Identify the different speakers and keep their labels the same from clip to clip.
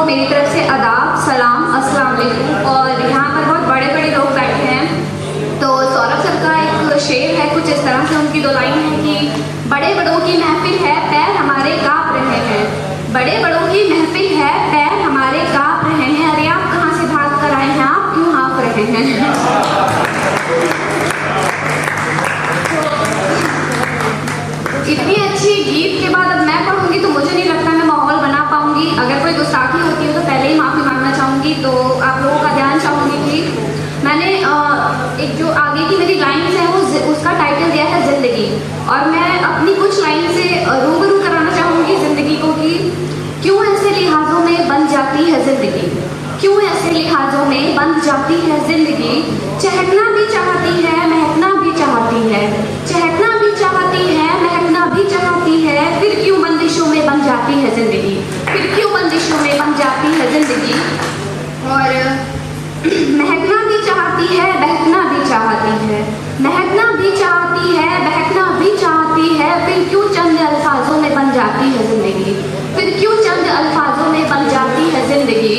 Speaker 1: मेरी तरफ से आदाब, सलाम, अस्सलाम वालेकुम। और यहाँ पर बहुत बड़े बड़े लोग बैठे हैं, तो सौरभ सर का एक शेर है, कुछ इस तरह से उनकी दो लाइन है कि बड़े बड़ों की महफिल है, पैर हमारे काँप रहे हैं। बड़े बड़ों की महफिल है, पैर हमारे काँप रहे हैं। अरे आप कहाँ से भाग कर आए हैं, आप क्यों हाँफ रहे हैं? इतनी अच्छी गीत के बाद अब मैं पढ़ूंगी तो मुझे नहीं लगता मैं माहौल बना पाऊंगी। अगर कोई गुस्ताखी होती है तो पहले ही माफ़ी मांगना चाहूँगी, तो आप लोगों का ध्यान चाहूँगी कि मैंने एक जो आगे की मेरी लाइन्स हैं वो उसका टाइटल दिया है ज़िंदगी, और मैं अपनी कुछ लाइन से रूबरू कराना चाहूँगी ज़िंदगी को कि क्यों ऐसे लिहाजों में बन जाती है ज़िंदगी, क्यों ऐसे लिहाजों में बन जाती है ज़िंदगी। चहकना भी चाहती है, महकना भी चाहती है, चहकना भी चाहती है, महकना भी चाहती है, फिर क्यों बंदिशों में बन जाती है ज़िंदगी, फिर क्यों बंदिशों में बन जाती है ज़िंदगी। और महकना भी चाहती है, बहकना भी चाहती है, महकना भी चाहती है, बहकना भी चाहती है, फिर क्यों चंद अल्फाजों में बन जाती है ज़िंदगी, फिर क्यों चंद अल्फाजों में बन जाती है ज़िंदगी।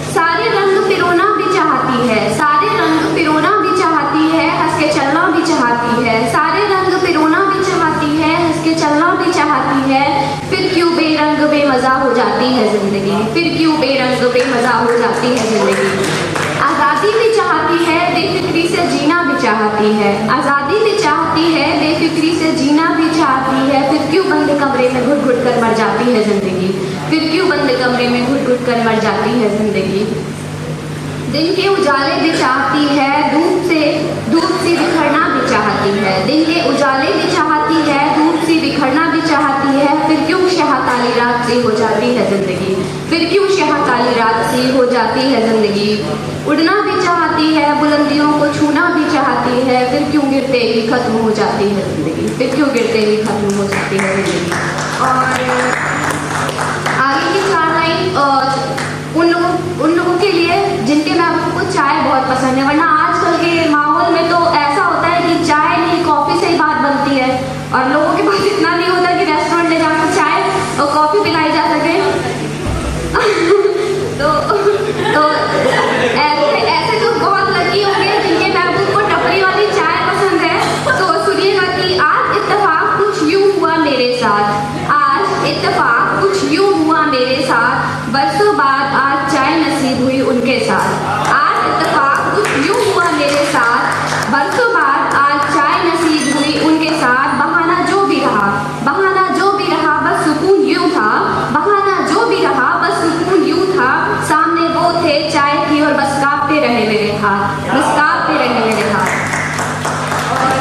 Speaker 1: सारे रंग पिरोना भी चाहती है, सारे रंग पिरोना भी चाहती है, हंस के चलना भी चाहती है, सारे रंग पिरोना भी चाहती है, हंस के चलना भी चाहती है, फिर क्यों बेरंग बेमज़ा हो जाती है ज़िंदगी, फिर क्यों बेरंग बेमज़ा हो जाती है ज़िंदगी। आज़ादी भी चाहती है, बेफिक्री से जीना भी चाहती है, आज़ादी भी चाहती है, बेफिक्री से जीना भी चाहती है, फिर क्यों बंद कमरे में घुट घुट कर मर जाती है ज़िंदगी, फिर क्यों बंद कमरे में घुट घुट कर मर जाती है ज़िंदगी। दिन के उजाले भी चाहती है, धूप सी बिखरना भी चाहती है, दिन के उजाले भी चाहती है, धूप सी बिखरना भी चाहती है, फिर क्यों शह काली रात सी हो जाती है ज़िंदगी, फिर क्यों शह काली रात सी हो जाती है ज़िंदगी। उड़ना भी चाहती है, बुलंदियों को छूना भी चाहती है, फिर क्यों गिरते ही खत्म हो जाती है ज़िंदगी, फिर क्यों गिरते ही खत्म हो जाती है ज़िंदगी। और आगे की चार लाइन उन लोगों के लिए जिनके महबूब को चाय बहुत पसंद है, वरना आजकल के माहौल में तो ऐसा होता है कि चाय नहीं कॉफ़ी से ही बात बनती है, और लोगों के पास इतना नहीं होता कि रेस्टोरेंट ले जाकर चाय और कॉफ़ी पिलाई जा सके। तो ऐसे तो बहुत लकी होंगे जिनके महबूब को टपरी वाली चाय पसंद है। तो सुनिएगा कि आज इत्तेफाक कुछ यूँ हुआ मेरे साथ, आज इत्तेफाक कुछ यूँ हुआ मेरे साथ, बरसों बाद आज चाय नसीब हुई उनके साथ। आज इत्तेफाक कुछ यूँ हुआ मेरे साथ, बरसों बाद आज चाय नसीब हुई उनके साथ। बहाना जो भी रहा, बहाना जो भी रहा, बस सुकून यूँ था, बहाना जो भी रहा, बस सुकून यूँ था। सामने वो थे चाय की और बस कांपते रहे मेरे हाथ, बस कांपते रहे मेरे हाथ। और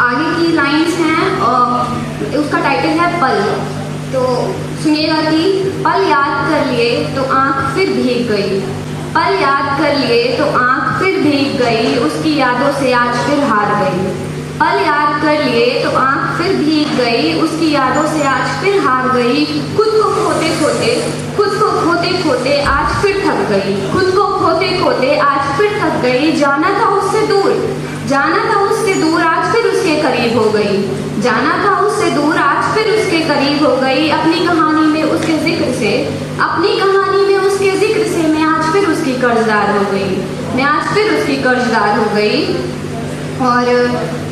Speaker 1: आगे की लाइन्स हैं और उसका टाइटल है पल। तो सुनिएगा कि पल याद कर लिए तो आँख फिर भीग गई, पल याद कर लिए तो आँख फिर भीग गई, उसकी यादों से आज फिर हार गई। पल याद कर लिए तो आँख फिर भीग गई, उसकी यादों से आज फिर हार गई। खुद को खोते खोते, खुद को खोते खोते आज फिर थक गई, खुद को खोते खोते आज फिर थक गई। जाना था उससे दूर, जाना था उससे दूर, आज फिर उसके करीब हो गई, जाना था उससे दूर, आज फिर उसके करीब हो गई। अपनी कहानी में उसके जिक्र से, अपनी कहानी में उसके जिक्र से मैं आज फिर उसकी कर्जदार हो गई, मैं आज फिर उसकी कर्जदार हो गई। और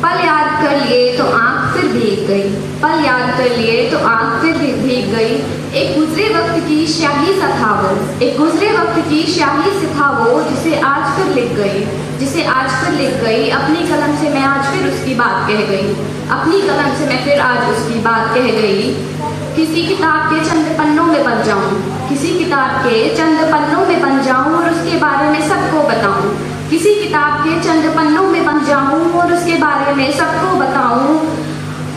Speaker 1: पल याद कर लिए तो आँख फिर भीग गई, पल याद कर लिए तो आँख फिर भीग गई। एक गुजरे वक्त की स्याही सा था वो, एक गुजरे वक्त की स्याही से था वो, जिसे आज फिर लिख गई, जिसे आज फिर लिख गई। अपनी कलम से मैं आज फिर उसकी बात कह गई, अपनी कलम से मैं फिर आज उसकी बात कह गई। किसी किताब के चंद पन्नों में बन जाऊँ, किसी किताब के चंद पन्नों में बन जाऊँ और उसके बारे में सबको बताऊँ, किसी किताब के चंद पन्नों में बन जाऊँ और उसके बारे में सबको बताऊँ,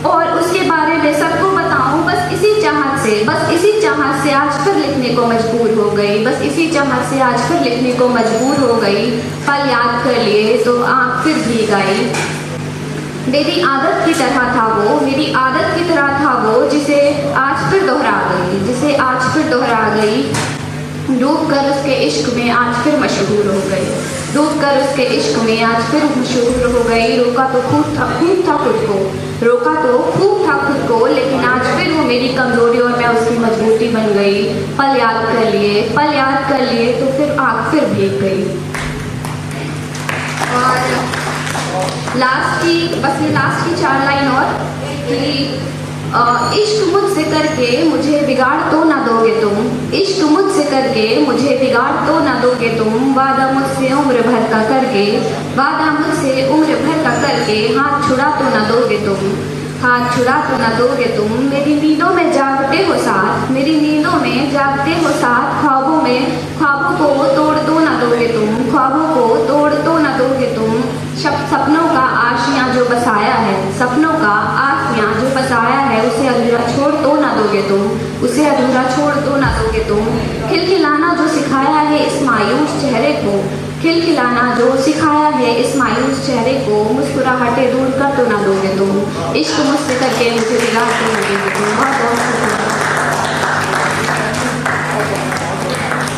Speaker 1: और उसके बारे में सबको बताऊँ। बस इसी चाहत से, बस इसी चाहत से आज फिर लिखने को मजबूर हो गई, बस इसी चाहत से आज फिर लिखने को मजबूर हो गई। पल याद कर लिए तो आँख फिर भीग आई। मेरी आदत की तरह था वो, मेरी आदत की तरह था वो, जिसे आज फिर दोहरा गई, जिसे आज फिर दोहरा गई। डूब कर उसके इश्क में आज फिर मशहूर हो गई, डूब कर उसके इश्क में आज फिर मशहूर हो गई। रोका तो खूब था खुद को, रोका तो खूब था खुद को, लेकिन आज फिर वो मेरी कमजोरी और मैं उसकी मजबूरी बन गई, पल याद कर लिए तो फिर आग फिर भीग गई। और लास्ट की 4 लाइन और कि इश्क मुझसे करके मुझे बिगाड़ तो ना दोगे तुम, इश्क मुझसे करके मुझे बिगाड़ तो ना दोगे तुम, वादा मुझसे उम्र भर का करके, वादा मुझसे उम्र भर का करके, हाथ छुड़ा तो ना दोगे तुम, हाथ छुड़ा तो ना दोगे तुम, मेरी नींदों में जागते हो साथ, मेरी नींदों में जागते हो साथ, ख्वाबों को तोड़ तो ना दोगे तुम, ख्वाबों को तोड़ तो ना दोगे तुम, सपनों का आशियाँ जो बसाया है, सपनों का आशियाँ जो बसाया है, उसे अधूरा छोड़ तो ना दोगे तुम, उसे अधूरा छोड़ तो ना दोगे तुम, खिलखिलाना जो सिखाया है इस मायूस चेहरे को, खिलखिलाना जो सिखाया है इस मायूस चेहरे को, मुस्कुराहटें दूर कर तो ना दोगे तुम, इश्क मुझसे करके मुझे बिगाड़ तो ना दोगे तुम। बहुत बहुत